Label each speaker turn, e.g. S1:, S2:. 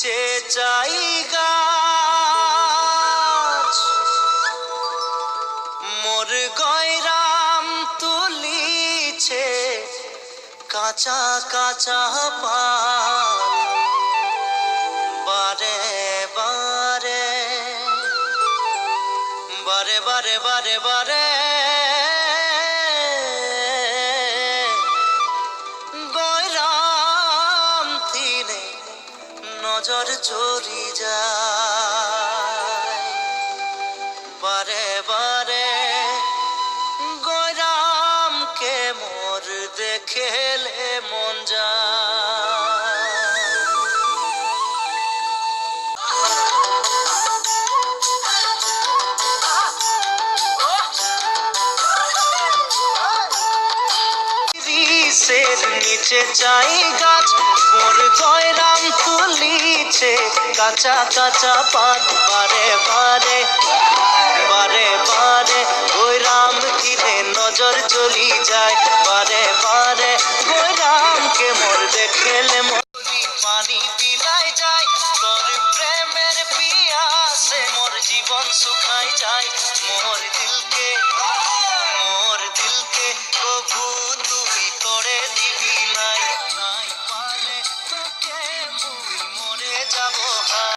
S1: নিচে চাই গাছ মোর গয়রাম তুলিছে কাঁচা কাঁচা পাত বারে বারে বারে বারে বারে বারে গয়রাম থিনে নজর চলি যায় বারে বারে গয়রামকে মোর দেখেলে মন যায়। রিসের নিচে চাই গাছ মোর গয়রাম তুলিছে কাঁচা কাঁচা পাত বারে বারে বারে বারে গয়রাম কিনে নজর চলি যায় বারে বারে গয়রামকে মোর দেখেলে